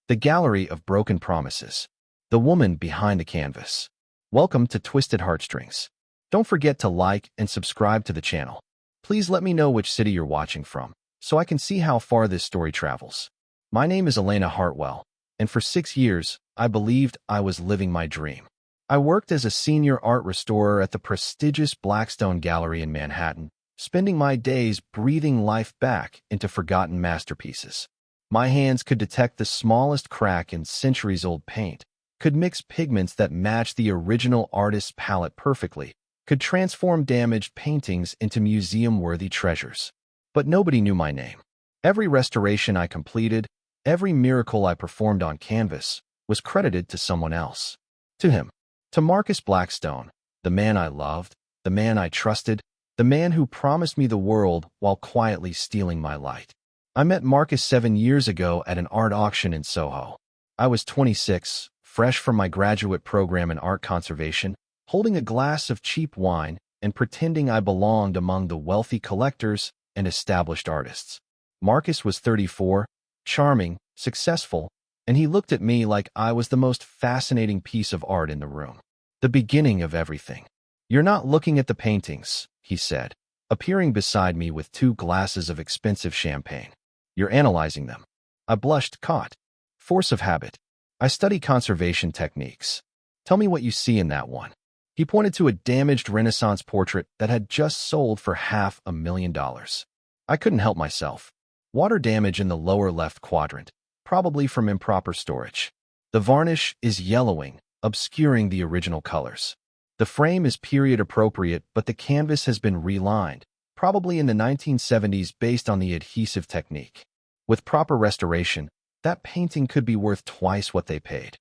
The Gallery of Broken Promises. The woman behind the canvas. Welcome to Twisted Heartstrings. Don't forget to like and subscribe to the channel. Please let me know which city you're watching from, so I can see how far this story travels. My name is Elena Hartwell, and for 6 years, I believed I was living my dream. I worked as a senior art restorer at the prestigious Blackstone Gallery in Manhattan, spending my days breathing life back into forgotten masterpieces. My hands could detect the smallest crack in centuries-old paint, could mix pigments that matched the original artist's palette perfectly, could transform damaged paintings into museum-worthy treasures. But nobody knew my name. Every restoration I completed, every miracle I performed on canvas, was credited to someone else. To him. To Marcus Blackstone, the man I loved, the man I trusted, the man who promised me the world while quietly stealing my light. I met Marcus 7 years ago at an art auction in Soho. I was 26, fresh from my graduate program in art conservation, holding a glass of cheap wine and pretending I belonged among the wealthy collectors and established artists. Marcus was 34, charming, successful, and he looked at me like I was the most fascinating piece of art in the room. The beginning of everything. "You're not looking at the paintings," he said, appearing beside me with 2 glasses of expensive champagne. "You're analyzing them." I blushed, caught. Force of habit. "I study conservation techniques. Tell me what you see in that one." He pointed to a damaged Renaissance portrait that had just sold for $500,000. I couldn't help myself. Water damage in the lower left quadrant, probably from improper storage. The varnish is yellowing, obscuring the original colors. The frame is period appropriate, but the canvas has been relined, probably in the 1970s based on the adhesive technique. With proper restoration, that painting could be worth twice what they paid.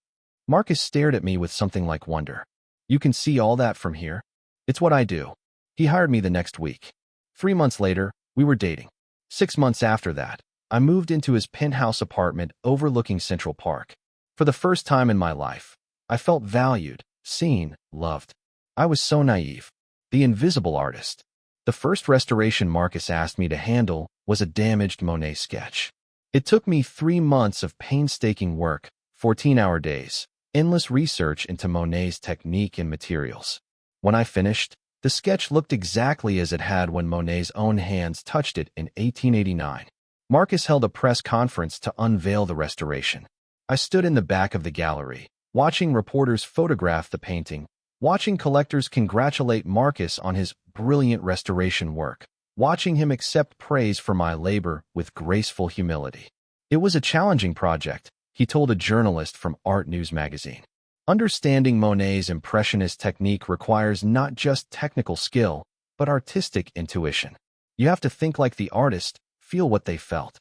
Marcus stared at me with something like wonder. "You can see all that from here?" "It's what I do." He hired me the next week. 3 months later, we were dating. 6 months after that, I moved into his penthouse apartment overlooking Central Park. For the first time in my life, I felt valued, seen, loved. I was so naive. The invisible artist. The first restoration Marcus asked me to handle was a damaged Monet sketch. It took me 3 months of painstaking work, 14-hour days, endless research into Monet's technique and materials. When I finished, the sketch looked exactly as it had when Monet's own hands touched it in 1889. Marcus held a press conference to unveil the restoration. I stood in the back of the gallery, watching reporters photograph the painting, watching collectors congratulate Marcus on his brilliant restoration work, watching him accept praise for my labor with graceful humility. "It was a challenging project," he told a journalist from Art News magazine. "Understanding Monet's impressionist technique requires not just technical skill, but artistic intuition. You have to think like the artist, feel what they felt."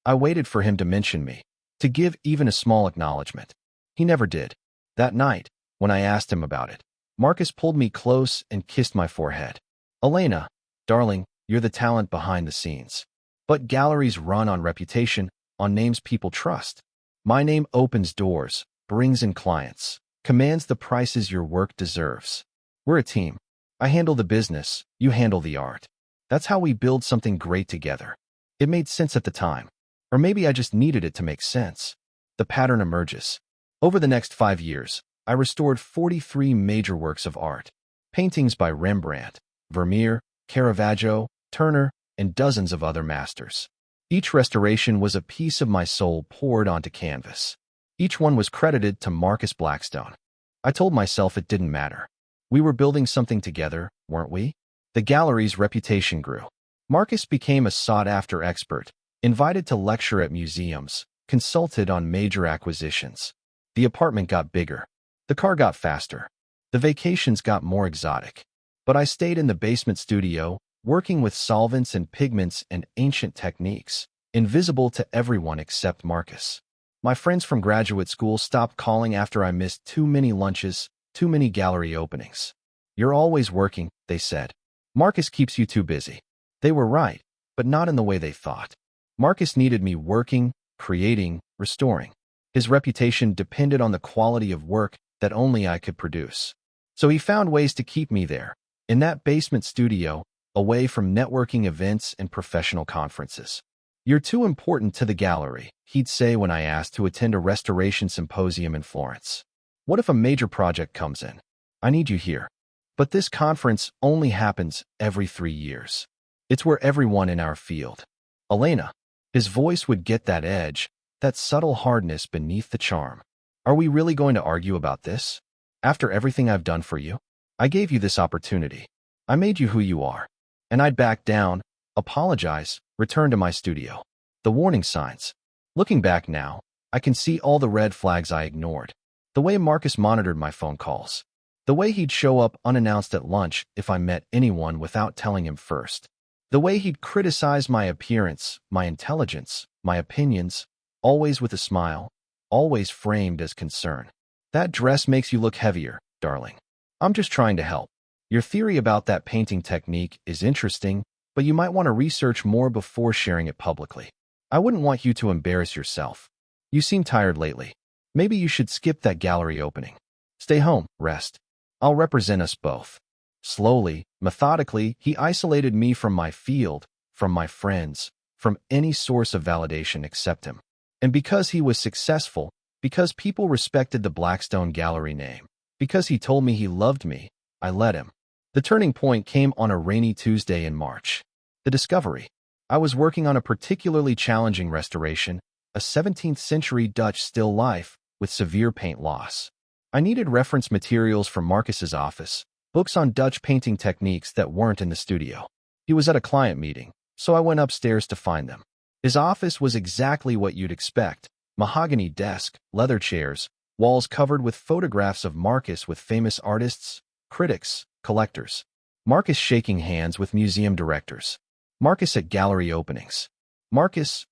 I waited for him to mention me, to give even a small acknowledgement. He never did. That night, when I asked him about it, Marcus pulled me close and kissed my forehead. "Elena, darling, you're the talent behind the scenes. But galleries run on reputation, on names people trust. My name opens doors, brings in clients, commands the prices your work deserves. We're a team. I handle the business, you handle the art. That's how we build something great together." It made sense at the time. Or maybe I just needed it to make sense. The pattern emerges. Over the next 5 years, I restored 43 major works of art. Paintings by Rembrandt, Vermeer, Caravaggio, Turner, and dozens of other masters. Each restoration was a piece of my soul poured onto canvas. Each one was credited to Marcus Blackstone. I told myself it didn't matter. We were building something together, weren't we? The gallery's reputation grew. Marcus became a sought-after expert, invited to lecture at museums, consulted on major acquisitions. The apartment got bigger. The car got faster. The vacations got more exotic. But I stayed in the basement studio, working with solvents and pigments and ancient techniques, invisible to everyone except Marcus. My friends from graduate school stopped calling after I missed too many lunches, too many gallery openings. "You're always working," they said. "Marcus keeps you too busy." They were right, but not in the way they thought. Marcus needed me working, creating, restoring. His reputation depended on the quality of work that only I could produce. So he found ways to keep me there, in that basement studio, away from networking events and professional conferences. "You're too important to the gallery," he'd say when I asked to attend a restoration symposium in Florence. "What if a major project comes in? I need you here." But this conference only happens every 3 years. It's where everyone in our field. "Elena." His voice would get that edge, that subtle hardness beneath the charm. "Are we really going to argue about this? After everything I've done for you? I gave you this opportunity. I made you who you are." And I'd back down, apologize, return to my studio. The warning signs. Looking back now, I can see all the red flags I ignored. The way Marcus monitored my phone calls. The way he'd show up unannounced at lunch if I met anyone without telling him first. The way he'd criticize my appearance, my intelligence, my opinions, always with a smile, always framed as concern. "That dress makes you look heavier, darling. I'm just trying to help. Your theory about that painting technique is interesting, but you might want to research more before sharing it publicly. I wouldn't want you to embarrass yourself. You seem tired lately. Maybe you should skip that gallery opening. Stay home, rest. I'll represent us both." Slowly, methodically, he isolated me from my field, from my friends, from any source of validation except him. And because he was successful, because people respected the Blackstone Gallery name, because he told me he loved me, I let him. The turning point came on a rainy Tuesday in March. The discovery. I was working on a particularly challenging restoration, a 17th-century Dutch still life with severe paint loss. I needed reference materials from Marcus's office, books on Dutch painting techniques that weren't in the studio. He was at a client meeting, so I went upstairs to find them. His office was exactly what you'd expect: mahogany desk, leather chairs, walls covered with photographs of Marcus with famous artists, critics, collectors. Marcus shaking hands with museum directors. Marcus at gallery openings. Marcus.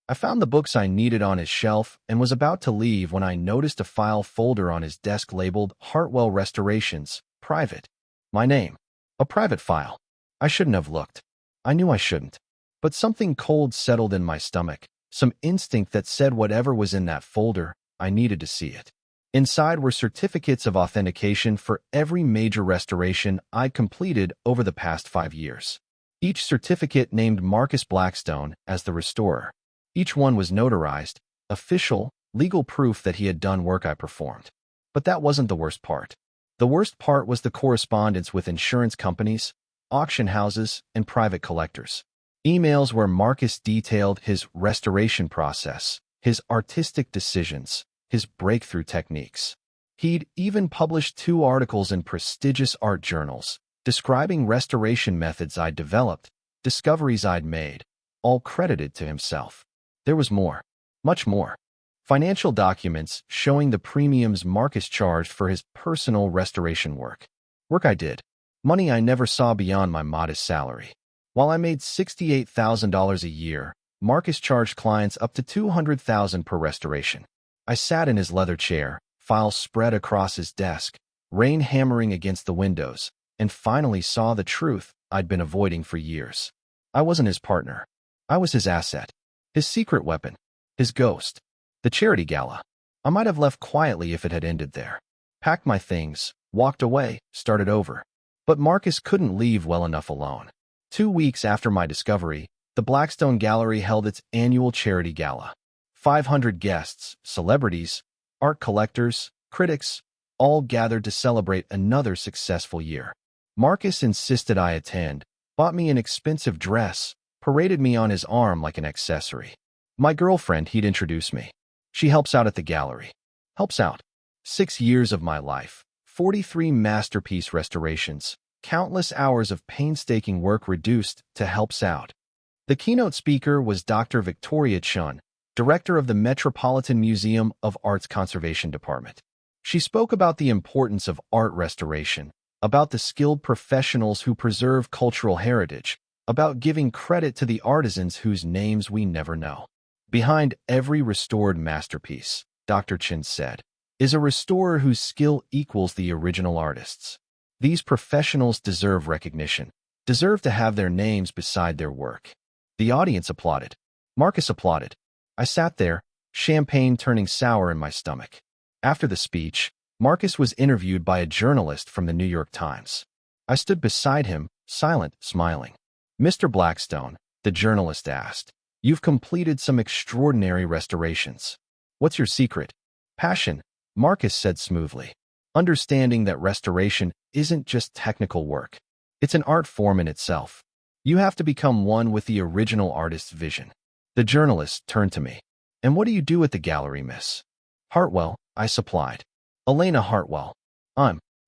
I found the books I needed on his shelf and was about to leave when I noticed a file folder on his desk labeled Hartwell Restorations, Private. My name. A private file. I shouldn't have looked. I knew I shouldn't. But something cold settled in my stomach, some instinct that said whatever was in that folder, I needed to see it. Inside were certificates of authentication for every major restoration I'd completed over the past 5 years. Each certificate named Marcus Blackstone as the restorer. Each one was notarized, official, legal proof that he had done work I performed. But that wasn't the worst part. The worst part was the correspondence with insurance companies, auction houses, and private collectors. Emails where Marcus detailed his restoration process, his artistic decisions, his breakthrough techniques. He'd even published 2 articles in prestigious art journals, describing restoration methods I'd developed, discoveries I'd made, all credited to himself. There was more, much more. Financial documents showing the premiums Marcus charged for his personal restoration work. Work I did. Money I never saw beyond my modest salary. While I made $68,000 a year, Marcus charged clients up to $200,000 per restoration. I sat in his leather chair, files spread across his desk, rain hammering against the windows, and finally saw the truth I'd been avoiding for years. I wasn't his partner. I was his asset. His secret weapon. His ghost. The charity gala. I might have left quietly if it had ended there. Packed my things, walked away, started over. But Marcus couldn't leave well enough alone. 2 weeks after my discovery, the Blackstone Gallery held its annual charity gala. 500 guests, celebrities, art collectors, critics, all gathered to celebrate another successful year. Marcus insisted I attend, bought me an expensive dress, paraded me on his arm like an accessory. My girlfriend, he'd introduce me. She helps out at the gallery. Helps out. 6 years of my life, 43 masterpiece restorations, countless hours of painstaking work reduced to helps out. The keynote speaker was Dr. Victoria Chun, director of the Metropolitan Museum of Art's Conservation Department. She spoke about the importance of art restoration, about the skilled professionals who preserve cultural heritage, about giving credit to the artisans whose names we never know. Behind every restored masterpiece, Dr. Chin said, is a restorer whose skill equals the original artist's. These professionals deserve recognition, deserve to have their names beside their work. The audience applauded. Marcus applauded. I sat there, champagne turning sour in my stomach. After the speech, Marcus was interviewed by a journalist from the New York Times. I stood beside him, silent, smiling. "Mr. Blackstone, The journalist asked. You've completed some extraordinary restorations. What's your secret? Passion, Marcus said smoothly. Understanding that restoration isn't just technical work. It's an art form in itself. You have to become one with the original artist's vision. The journalist turned to me. And what do you do at the gallery, miss? Hartwell, I supplied. Elena Hartwell.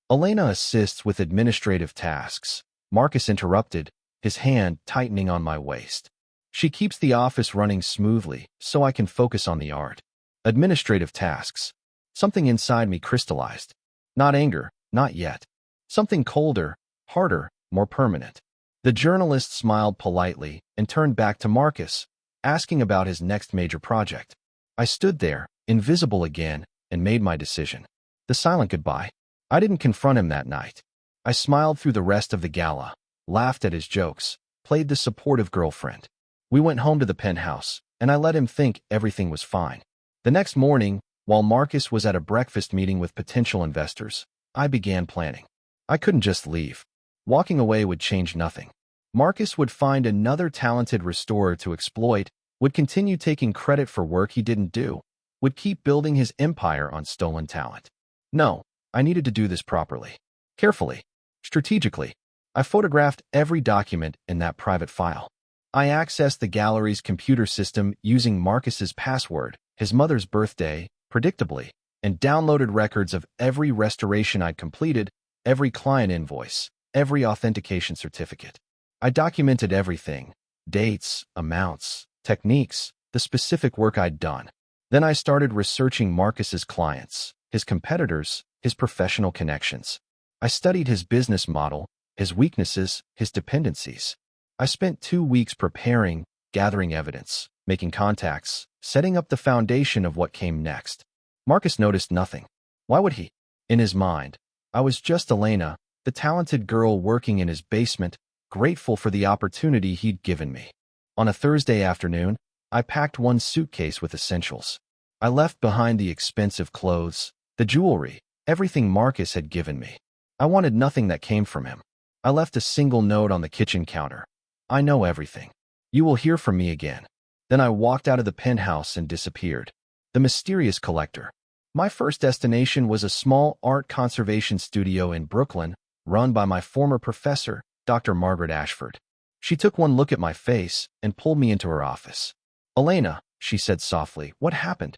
Elena assists with administrative tasks. Marcus interrupted, his hand tightening on my waist. She keeps the office running smoothly so I can focus on the art. Administrative tasks. Something inside me crystallized. Not anger, not yet. Something colder, harder, more permanent. The journalist smiled politely and turned back to Marcus, asking about his next major project. I stood there, invisible again, and made my decision. The silent goodbye. I didn't confront him that night. I smiled through the rest of the gala, laughed at his jokes, played the supportive girlfriend. We went home to the penthouse, and I let him think everything was fine. The next morning, while Marcus was at a breakfast meeting with potential investors, I began planning. I couldn't just leave. Walking away would change nothing. Marcus would find another talented restorer to exploit, would continue taking credit for work he didn't do, would keep building his empire on stolen talent. No, I needed to do this properly. Carefully. Strategically. I photographed every document in that private file. I accessed the gallery's computer system using Marcus's password, his mother's birthday, predictably, and downloaded records of every restoration I'd completed, every client invoice, every authentication certificate. I documented everything, dates, amounts, techniques, the specific work I'd done. Then I started researching Marcus's clients, his competitors, his professional connections. I studied his business model, his weaknesses, his dependencies. I spent 2 weeks preparing, gathering evidence, making contacts, setting up the foundation of what came next. Marcus noticed nothing. Why would he? In his mind, I was just Elena, the talented girl working in his basement, grateful for the opportunity he'd given me. On a Thursday afternoon, I packed one suitcase with essentials. I left behind the expensive clothes, the jewelry, everything Marcus had given me. I wanted nothing that came from him. I left a single note on the kitchen counter. I know everything. You will hear from me again. Then I walked out of the penthouse and disappeared. The mysterious collector. My first destination was a small art conservation studio in Brooklyn, run by my former professor, Dr. Margaret Ashford. She took one look at my face and pulled me into her office. Elena, she said softly, what happened?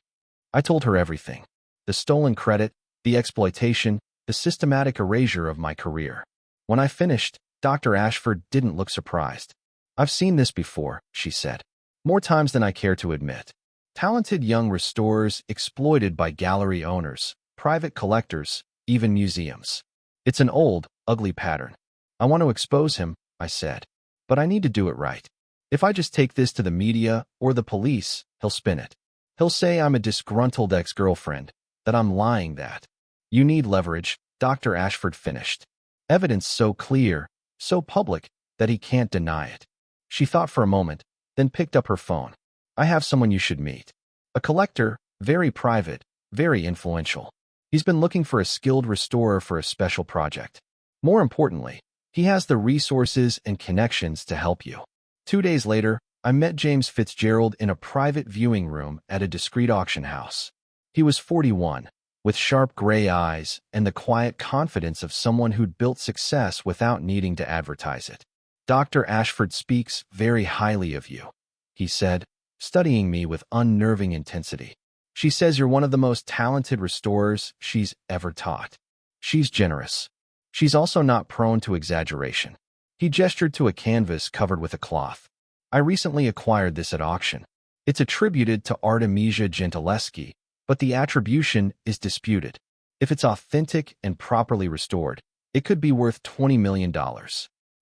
I told her everything. The stolen credit, the exploitation, the systematic erasure of my career. When I finished, Dr. Ashford didn't look surprised. I've seen this before, she said. More times than I care to admit. Talented young restorers exploited by gallery owners, private collectors, even museums. It's an old, ugly pattern. I want to expose him, I said. But I need to do it right. If I just take this to the media or the police, he'll spin it. He'll say I'm a disgruntled ex-girlfriend, that I'm lying that. You need leverage, Dr. Ashford finished. Evidence so clear, so public, that he can't deny it. She thought for a moment, then picked up her phone. I have someone you should meet. A collector, very private, very influential. He's been looking for a skilled restorer for a special project. More importantly, he has the resources and connections to help you. 2 days later, I met James Fitzgerald in a private viewing room at a discreet auction house. He was 41, with sharp gray eyes and the quiet confidence of someone who'd built success without needing to advertise it. Dr. Ashford speaks very highly of you, he said, studying me with unnerving intensity. She says you're one of the most talented restorers she's ever taught. She's generous. She's also not prone to exaggeration. He gestured to a canvas covered with a cloth. I recently acquired this at auction. It's attributed to Artemisia Gentileschi, but the attribution is disputed. If it's authentic and properly restored, it could be worth $20 million.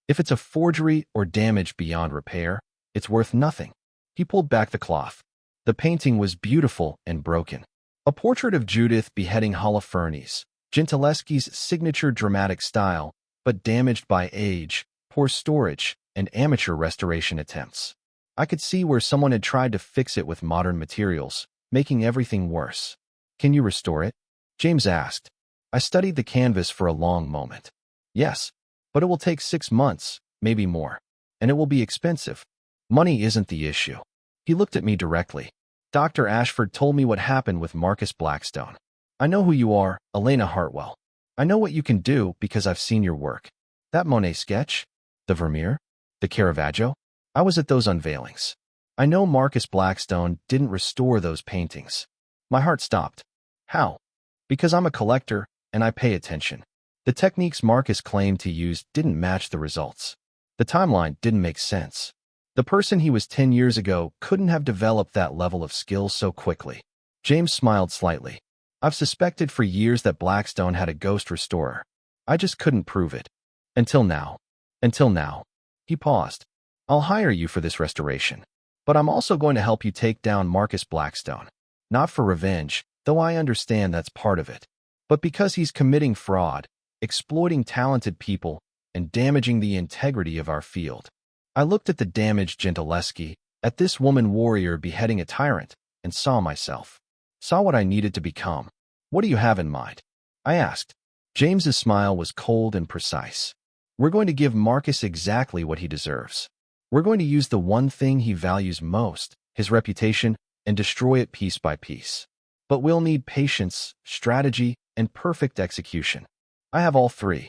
If it's a forgery or damage beyond repair, it's worth nothing. He pulled back the cloth. The painting was beautiful and broken. A portrait of Judith beheading Holofernes, Gentileschi's signature dramatic style, but damaged by age, poor storage, and amateur restoration attempts. I could see where someone had tried to fix it with modern materials, making everything worse. Can you restore it? James asked. I studied the canvas for a long moment. Yes, but it will take 6 months, maybe more. And it will be expensive. Money isn't the issue. He looked at me directly. Dr. Ashford told me what happened with Marcus Blackstone. I know who you are, Elena Hartwell. I know what you can do because I've seen your work. That Monet sketch? The Vermeer? The Caravaggio? I was at those unveilings. I know Marcus Blackstone didn't restore those paintings. My heart stopped. How? Because I'm a collector and I pay attention. The techniques Marcus claimed to use didn't match the results. The timeline didn't make sense. The person he was 10 years ago couldn't have developed that level of skill so quickly. James smiled slightly. I've suspected for years that Blackstone had a ghost restorer. I just couldn't prove it. Until now. Until now. He paused. I'll hire you for this restoration. But I'm also going to help you take down Marcus Blackstone. Not for revenge, though I understand that's part of it. But because he's committing fraud, exploiting talented people, and damaging the integrity of our field. I looked at the damaged Gentileschi, at this woman warrior beheading a tyrant, and saw myself. Saw what I needed to become. What do you have in mind? I asked. James's smile was cold and precise. We're going to give Marcus exactly what he deserves. We're going to use the one thing he values most, his reputation, and destroy it piece by piece. But we'll need patience, strategy, and perfect execution. I have all three.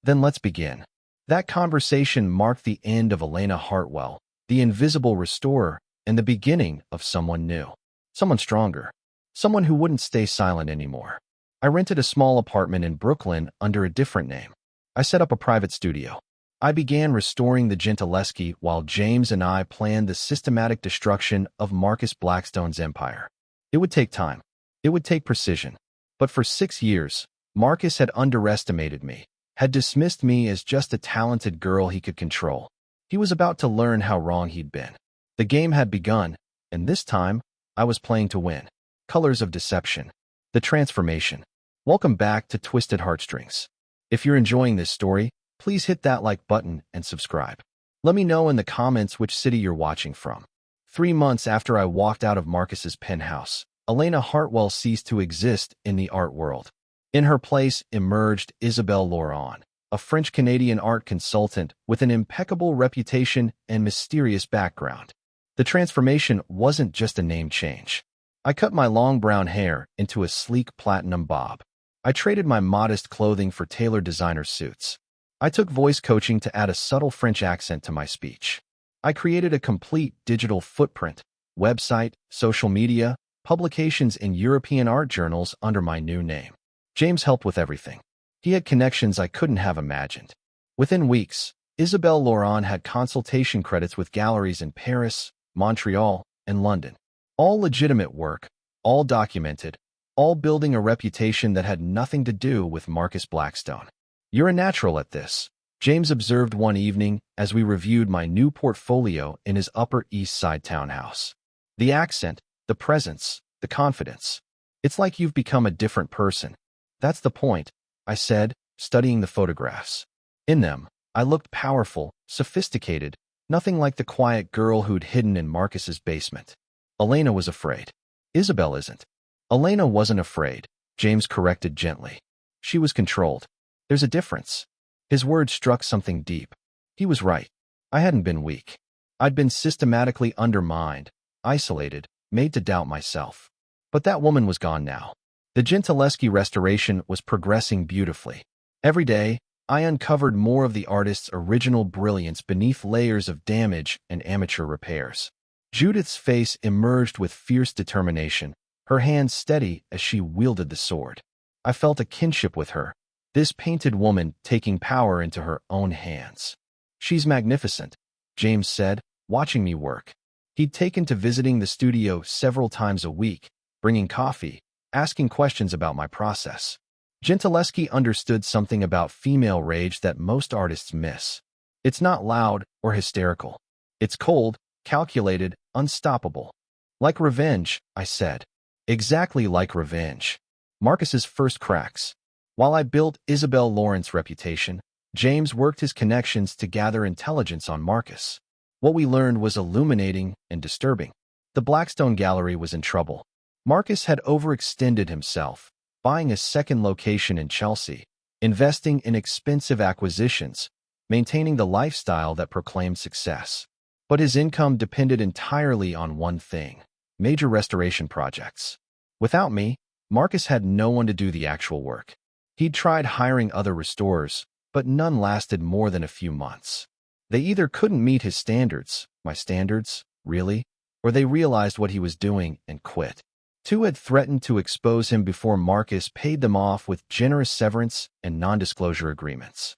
Then let's begin. That conversation marked the end of Elena Hartwell, the invisible restorer, and the beginning of someone new. Someone stronger. Someone who wouldn't stay silent anymore. I rented a small apartment in Brooklyn under a different name. I set up a private studio. I began restoring the Gentileschi while James and I planned the systematic destruction of Marcus Blackstone's empire. It would take time. It would take precision. But for 6 years, Marcus had underestimated me, had dismissed me as just a talented girl he could control. He was about to learn how wrong he'd been. The game had begun, and this time, I was playing to win. Colors of deception. The transformation. Welcome back to Twisted Heartstrings. If you're enjoying this story, please hit that like button and subscribe. Let me know in the comments which city you're watching from. 3 months after I walked out of Marcus's penthouse, Elena Hartwell ceased to exist in the art world. In her place emerged Isabelle Laurent, a French-Canadian art consultant with an impeccable reputation and mysterious background. The transformation wasn't just a name change. I cut my long brown hair into a sleek platinum bob. I traded my modest clothing for tailored designer suits. I took voice coaching to add a subtle French accent to my speech. I created a complete digital footprint, website, social media, publications in European art journals under my new name. James helped with everything. He had connections I couldn't have imagined. Within weeks, Isabelle Laurent had consultation credits with galleries in Paris, Montreal, and London. All legitimate work, all documented, all building a reputation that had nothing to do with Marcus Blackstone. You're a natural at this, James observed one evening as we reviewed my new portfolio in his Upper East Side townhouse. The accent, the presence, the confidence. It's like you've become a different person. That's the point, I said, studying the photographs. In them, I looked powerful, sophisticated, nothing like the quiet girl who'd hidden in Marcus's basement. Elena was afraid. Isabelle isn't. Elena wasn't afraid, James corrected gently. She was controlled. There's a difference. His words struck something deep. He was right. I hadn't been weak. I'd been systematically undermined, isolated, made to doubt myself. But that woman was gone now. The Gentileschi restoration was progressing beautifully. Every day, I uncovered more of the artist's original brilliance beneath layers of damage and amateur repairs. Judith's face emerged with fierce determination, her hands steady as she wielded the sword. I felt a kinship with her, this painted woman taking power into her own hands. She's magnificent, James said, watching me work. He'd taken to visiting the studio several times a week, bringing coffee, asking questions about my process. Gentileschi understood something about female rage that most artists miss. It's not loud or hysterical. It's cold, calculated, unstoppable. Like revenge, I said. Exactly like revenge. Marcus's first cracks. While I built Isabelle Laurent's reputation, James worked his connections to gather intelligence on Marcus. What we learned was illuminating and disturbing. The Blackstone Gallery was in trouble. Marcus had overextended himself, buying a second location in Chelsea, investing in expensive acquisitions, maintaining the lifestyle that proclaimed success. But his income depended entirely on one thing: major restoration projects. Without me, Marcus had no one to do the actual work. He'd tried hiring other restorers, but none lasted more than a few months. They either couldn't meet his standards, my standards, really, or they realized what he was doing and quit. Two had threatened to expose him before Marcus paid them off with generous severance and non-disclosure agreements.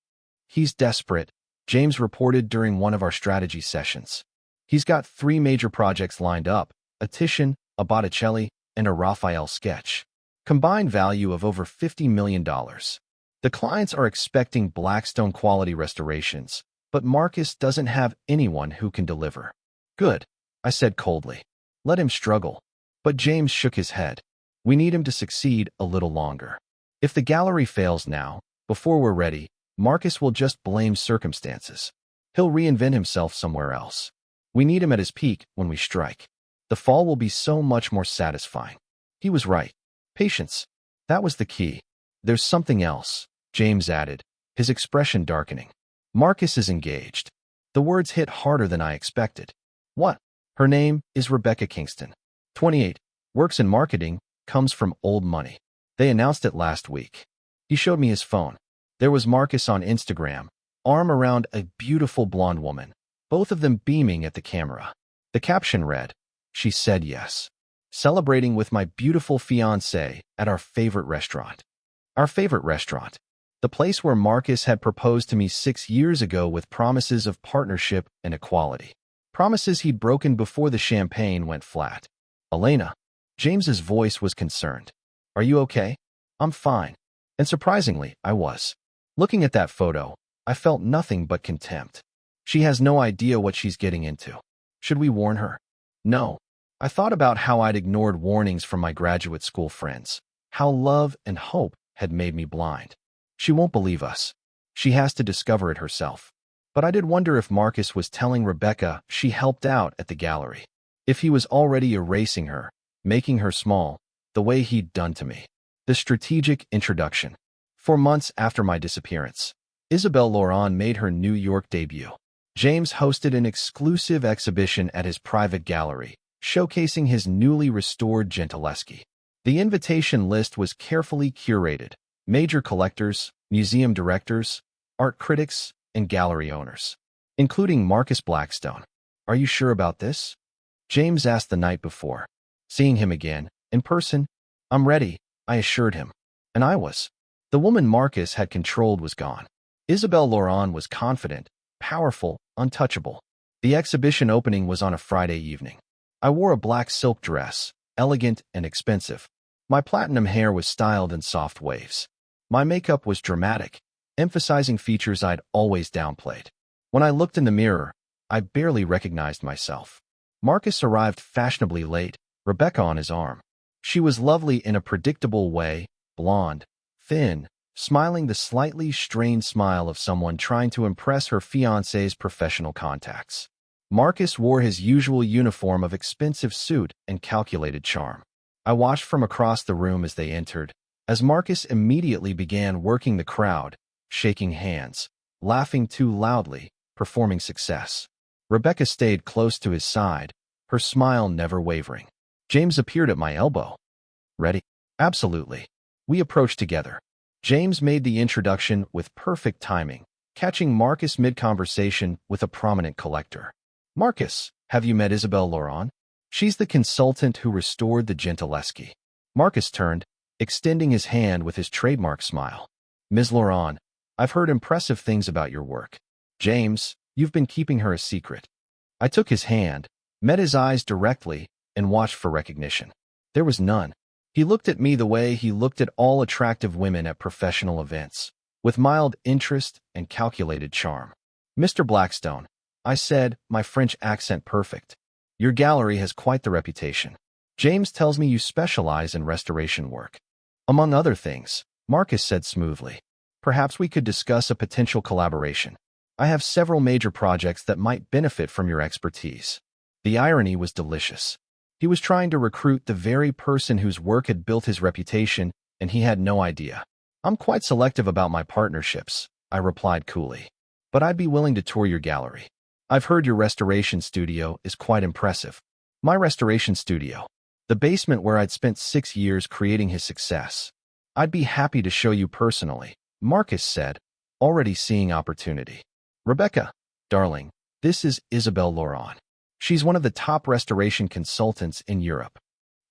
He's desperate, James reported during one of our strategy sessions. He's got 3 major projects lined up: a Titian, a Botticelli, and a Raphael sketch. Combined value of over $50 million. The clients are expecting Blackstone-quality restorations, but Marcus doesn't have anyone who can deliver. Good, I said coldly. Let him struggle. But James shook his head. We need him to succeed a little longer. If the gallery fails now, before we're ready, Marcus will just blame circumstances. He'll reinvent himself somewhere else. We need him at his peak when we strike. The fall will be so much more satisfying. He was right. Patience. That was the key. There's something else, James added, his expression darkening. Marcus is engaged. The words hit harder than I expected. What? Her name is Rebecca Kingston. 28, works in marketing, comes from old money. They announced it last week. He showed me his phone. There was Marcus on Instagram, arm around a beautiful blonde woman, both of them beaming at the camera. The caption read, "She said yes. Celebrating with my beautiful fiancé at our favorite restaurant." Our favorite restaurant. The place where Marcus had proposed to me 6 years ago with promises of partnership and equality. Promises he'd broken before the champagne went flat. Elena. James's voice was concerned. Are you okay? I'm fine. And surprisingly, I was. Looking at that photo, I felt nothing but contempt. She has no idea what she's getting into. Should we warn her? No. I thought about how I'd ignored warnings from my graduate school friends, how love and hope had made me blind. She won't believe us. She has to discover it herself. But I did wonder if Marcus was telling Rebecca she helped out at the gallery. If he was already erasing her, making her small, the way he'd done to me. The strategic introduction. 4 months after my disappearance, Isabelle Laurent made her New York debut. James hosted an exclusive exhibition at his private gallery, showcasing his newly restored Gentileschi. The invitation list was carefully curated: major collectors, museum directors, art critics, and gallery owners, including Marcus Blackstone. Are you sure about this? James asked the night before. Seeing him again, in person, I'm ready, I assured him. And I was. The woman Marcus had controlled was gone. Isabelle Laurent was confident, powerful, untouchable. The exhibition opening was on a Friday evening. I wore a black silk dress, elegant and expensive. My platinum hair was styled in soft waves. My makeup was dramatic, emphasizing features I'd always downplayed. When I looked in the mirror, I barely recognized myself. Marcus arrived fashionably late, Rebecca on his arm. She was lovely in a predictable way, blonde, thin, smiling the slightly strained smile of someone trying to impress her fiancé's professional contacts. Marcus wore his usual uniform of expensive suit and calculated charm. I watched from across the room as they entered, as Marcus immediately began working the crowd, shaking hands, laughing too loudly, performing success. Rebecca stayed close to his side, her smile never wavering. James appeared at my elbow. Ready? Absolutely. We approached together. James made the introduction with perfect timing, catching Marcus mid-conversation with a prominent collector. Marcus, have you met Isabelle Laurent? She's the consultant who restored the Gentileschi. Marcus turned, extending his hand with his trademark smile. Ms. Laurent, I've heard impressive things about your work. James, you've been keeping her a secret. I took his hand, met his eyes directly, and watched for recognition. There was none. He looked at me the way he looked at all attractive women at professional events, with mild interest and calculated charm. Mr. Blackstone, I said, my French accent perfect. Your gallery has quite the reputation. James tells me you specialize in restoration work. Among other things, Marcus said smoothly. Perhaps we could discuss a potential collaboration. I have several major projects that might benefit from your expertise. The irony was delicious. He was trying to recruit the very person whose work had built his reputation, and he had no idea. I'm quite selective about my partnerships, I replied coolly. But I'd be willing to tour your gallery. I've heard your restoration studio is quite impressive. My restoration studio. The basement where I'd spent 6 years creating his success. I'd be happy to show you personally, Marcus said, already seeing opportunity. Rebecca, darling, this is Isabel Laurent. She's one of the top restoration consultants in Europe.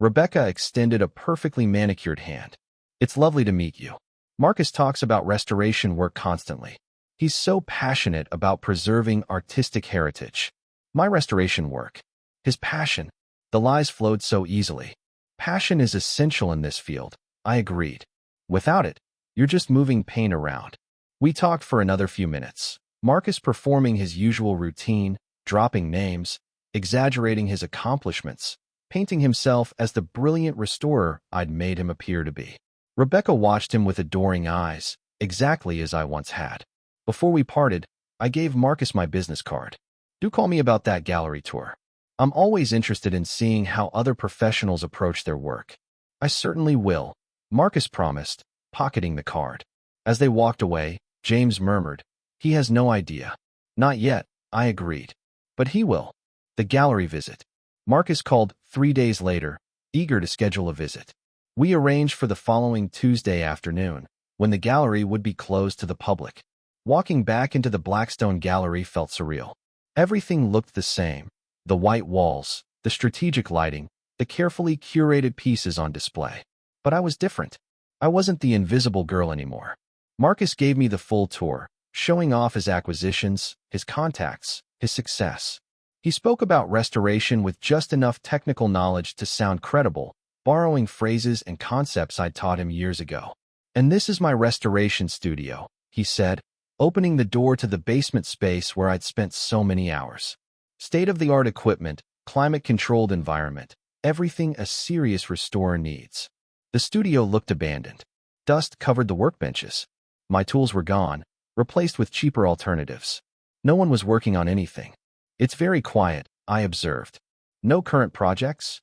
Rebecca extended a perfectly manicured hand. It's lovely to meet you. Marcus talks about restoration work constantly. He's so passionate about preserving artistic heritage. My restoration work. His passion. The lies flowed so easily. Passion is essential in this field, I agreed. Without it, you're just moving paint around. We talked for another few minutes. Marcus performing his usual routine, dropping names, exaggerating his accomplishments, painting himself as the brilliant restorer I'd made him appear to be. Rebecca watched him with adoring eyes, exactly as I once had. Before we parted, I gave Marcus my business card. Do call me about that gallery tour. I'm always interested in seeing how other professionals approach their work. I certainly will, Marcus promised, pocketing the card. As they walked away, James murmured, he has no idea. Not yet, I agreed. But he will. The gallery visit. Marcus called 3 days later, eager to schedule a visit. We arranged for the following Tuesday afternoon, when the gallery would be closed to the public. Walking back into the Blackstone Gallery felt surreal. Everything looked the same. The white walls, the strategic lighting, the carefully curated pieces on display. But I was different. I wasn't the invisible girl anymore. Marcus gave me the full tour, showing off his acquisitions, his contacts, his success. He spoke about restoration with just enough technical knowledge to sound credible, borrowing phrases and concepts I'd taught him years ago. And this is my restoration studio, he said, opening the door to the basement space where I'd spent so many hours. State-of-the-art equipment, climate-controlled environment, everything a serious restorer needs. The studio looked abandoned. Dust covered the workbenches. My tools were gone, replaced with cheaper alternatives. No one was working on anything. It's very quiet, I observed. No current projects?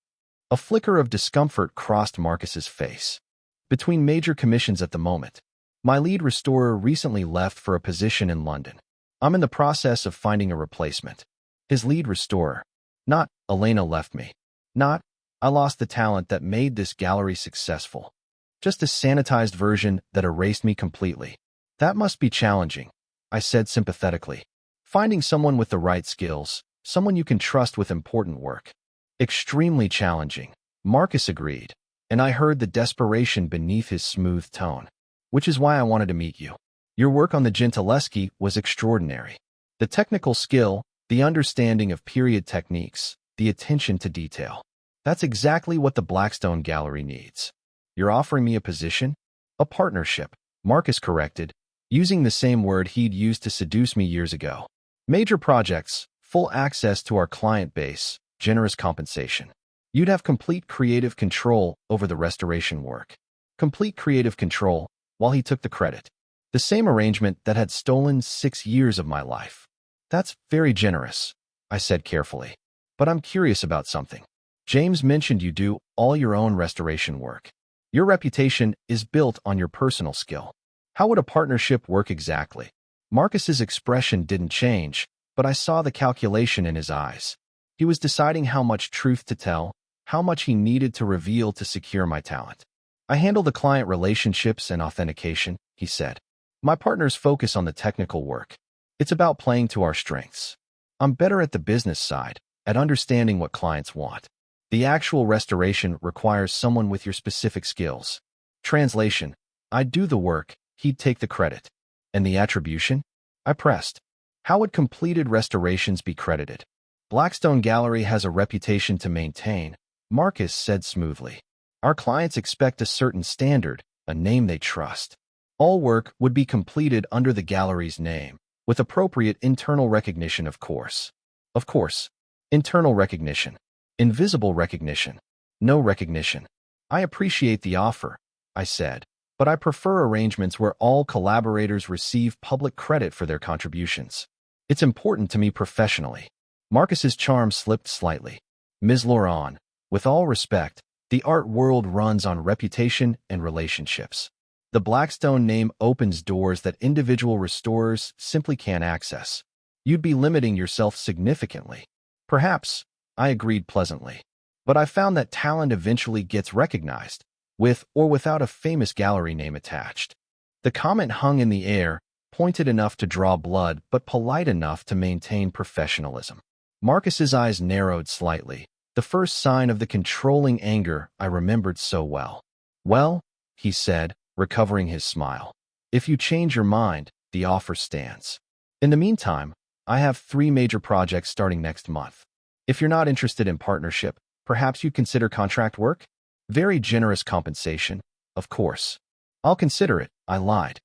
A flicker of discomfort crossed Marcus's face. Between major commissions at the moment. My lead restorer recently left for a position in London. I'm in the process of finding a replacement. His lead restorer. Not, Elena left me. Not, I lost the talent that made this gallery successful. Just a sanitized version that erased me completely. That must be challenging, I said sympathetically. Finding someone with the right skills, someone you can trust with important work. Extremely challenging, Marcus agreed, and I heard the desperation beneath his smooth tone. Which is why I wanted to meet you. Your work on the Gentileschi was extraordinary. The technical skill, the understanding of period techniques, the attention to detail. That's exactly what the Blackstone Gallery needs. You're offering me a position? A partnership, Marcus corrected, using the same word he'd used to seduce me years ago. Major projects, full access to our client base, generous compensation. You'd have complete creative control over the restoration work. Complete creative control, while he took the credit. The same arrangement that had stolen 6 years of my life. That's very generous, I said carefully. But I'm curious about something. James mentioned you do all your own restoration work. Your reputation is built on your personal skill. How would a partnership work exactly? Marcus's expression didn't change, but I saw the calculation in his eyes. He was deciding how much truth to tell, how much he needed to reveal to secure my talent. I handle the client relationships and authentication, he said. My partners focus on the technical work. It's about playing to our strengths. I'm better at the business side, at understanding what clients want. The actual restoration requires someone with your specific skills. Translation: I'd do the work, he'd take the credit. And the attribution? I pressed. How would completed restorations be credited? Blackstone Gallery has a reputation to maintain, Marcus said smoothly. Our clients expect a certain standard, a name they trust. All work would be completed under the gallery's name, with appropriate internal recognition, of course. Of course. Internal recognition. Invisible recognition. No recognition. I appreciate the offer, I said, but I prefer arrangements where all collaborators receive public credit for their contributions. It's important to me professionally. Marcus's charm slipped slightly. Ms. Laurent, with all respect, the art world runs on reputation and relationships. The Blackstone name opens doors that individual restorers simply can't access. You'd be limiting yourself significantly. Perhaps, I agreed pleasantly. But I found that talent eventually gets recognized, with or without a famous gallery name attached. The comment hung in the air, pointed enough to draw blood, but polite enough to maintain professionalism. Marcus's eyes narrowed slightly, the first sign of the controlling anger I remembered so well. Well, he said, recovering his smile. If you change your mind, the offer stands. In the meantime, I have 3 major projects starting next month. If you're not interested in partnership, perhaps you'd consider contract work? Very generous compensation, of course. I'll consider it, I lied.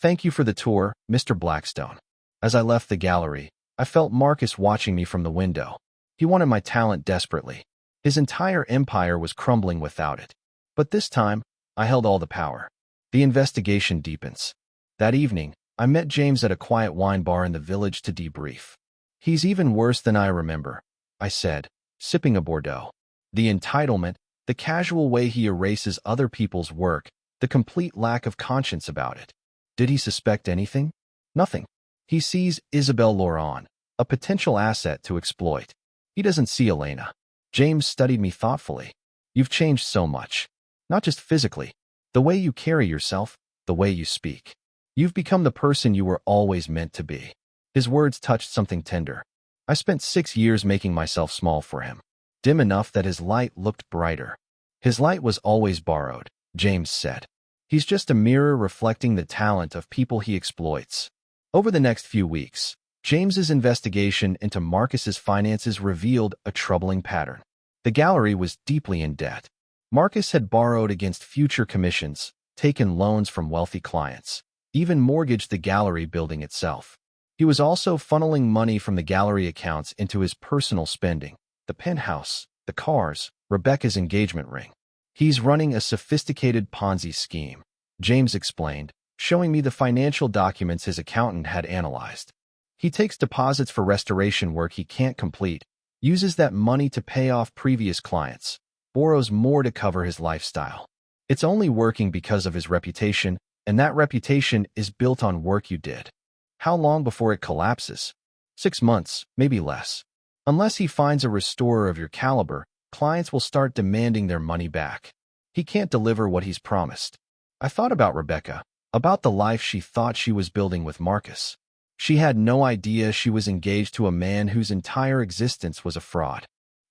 Thank you for the tour, Mr. Blackstone. As I left the gallery, I felt Marcus watching me from the window. He wanted my talent desperately. His entire empire was crumbling without it. But this time, I held all the power. The investigation deepens. That evening, I met James at a quiet wine bar in the village to debrief. He's even worse than I remember, I said, sipping a Bordeaux. The entitlement, the casual way he erases other people's work, the complete lack of conscience about it. Did he suspect anything? Nothing. He sees Isabelle Laurent, a potential asset to exploit. He doesn't see Elena. James studied me thoughtfully. You've changed so much. Not just physically. The way you carry yourself, the way you speak. You've become the person you were always meant to be. His words touched something tender. I spent 6 years making myself small for him, dim enough that his light looked brighter. His light was always borrowed, James said. He's just a mirror reflecting the talent of people he exploits. Over the next few weeks, James's investigation into Marcus's finances revealed a troubling pattern. The gallery was deeply in debt. Marcus had borrowed against future commissions, taken loans from wealthy clients, even mortgaged the gallery building itself. He was also funneling money from the gallery accounts into his personal spending, the penthouse, the cars, Rebecca's engagement ring. He's running a sophisticated Ponzi scheme, James explained, showing me the financial documents his accountant had analyzed. He takes deposits for restoration work he can't complete, uses that money to pay off previous clients, borrows more to cover his lifestyle. It's only working because of his reputation, and that reputation is built on work you did. How long before it collapses? 6 months, maybe less. Unless he finds a restorer of your caliber, clients will start demanding their money back. He can't deliver what he's promised. I thought about Rebecca, about the life she thought she was building with Marcus. She had no idea she was engaged to a man whose entire existence was a fraud.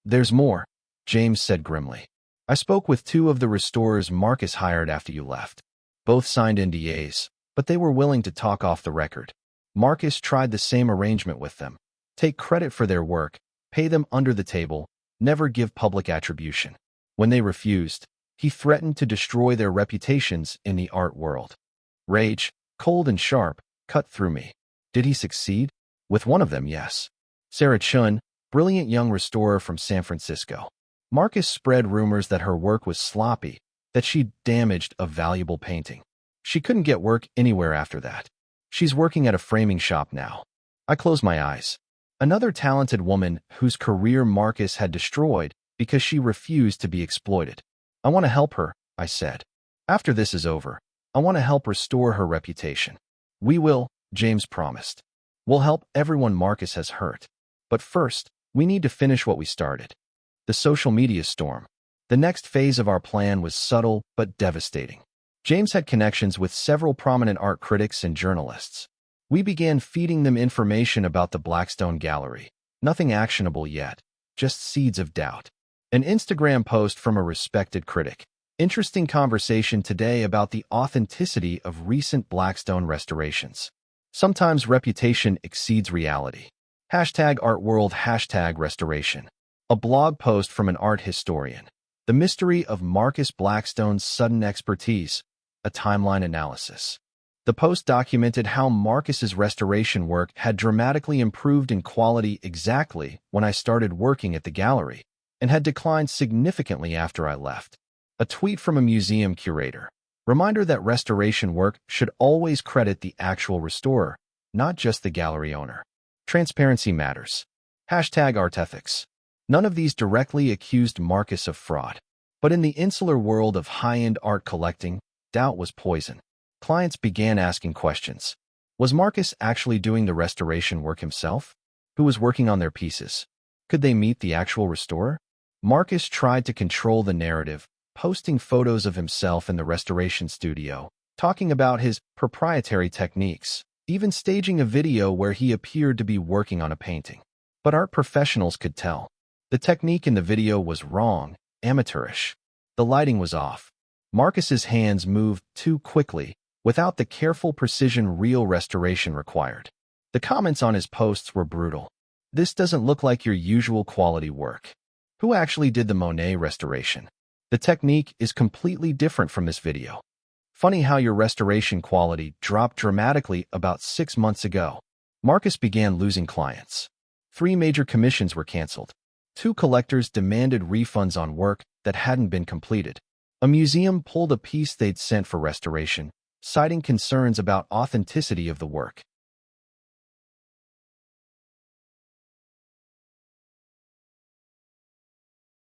There's more, James said grimly. I spoke with 2 of the restorers Marcus hired after you left. Both signed NDAs, but they were willing to talk off the record. Marcus tried the same arrangement with them. Take credit for their work, pay them under the table, never give public attribution. When they refused, he threatened to destroy their reputations in the art world. Rage, cold and sharp, cut through me. Did he succeed? With one of them, yes. Sarah Chun, brilliant young restorer from San Francisco. Marcus spread rumors that her work was sloppy, that she'd damaged a valuable painting. She couldn't get work anywhere after that. She's working at a framing shop now. I closed my eyes. Another talented woman whose career Marcus had destroyed because she refused to be exploited. I want to help her, I said. After this is over, I want to help restore her reputation. We will, James promised. We'll help everyone Marcus has hurt. But first, we need to finish what we started. The social media storm. The next phase of our plan was subtle but devastating. James had connections with several prominent art critics and journalists. We began feeding them information about the Blackstone Gallery. Nothing actionable yet, just seeds of doubt. An Instagram post from a respected critic. Interesting conversation today about the authenticity of recent Blackstone restorations. Sometimes reputation exceeds reality. #ArtWorld #restoration. A blog post from an art historian. The mystery of Marcus Blackstone's sudden expertise. A timeline analysis. The post documented how Marcus's restoration work had dramatically improved in quality exactly when I started working at the gallery, and had declined significantly after I left. A tweet from a museum curator. Reminder that restoration work should always credit the actual restorer, not just the gallery owner. Transparency matters. #ArtEthics. None of these directly accused Marcus of fraud. But in the insular world of high-end art collecting, doubt was poison. Clients began asking questions. Was Marcus actually doing the restoration work himself? Who was working on their pieces? Could they meet the actual restorer? Marcus tried to control the narrative, posting photos of himself in the restoration studio, talking about his proprietary techniques, even staging a video where he appeared to be working on a painting. But art professionals could tell. The technique in the video was wrong, amateurish. The lighting was off. Marcus's hands moved too quickly, without the careful precision real restoration required. The comments on his posts were brutal. This doesn't look like your usual quality work. Who actually did the Monet restoration? The technique is completely different from this video. Funny how your restoration quality dropped dramatically about 6 months ago. Marcus began losing clients. 3 major commissions were canceled. 2 collectors demanded refunds on work that hadn't been completed. A museum pulled a piece they'd sent for restoration, citing concerns about authenticity of the work.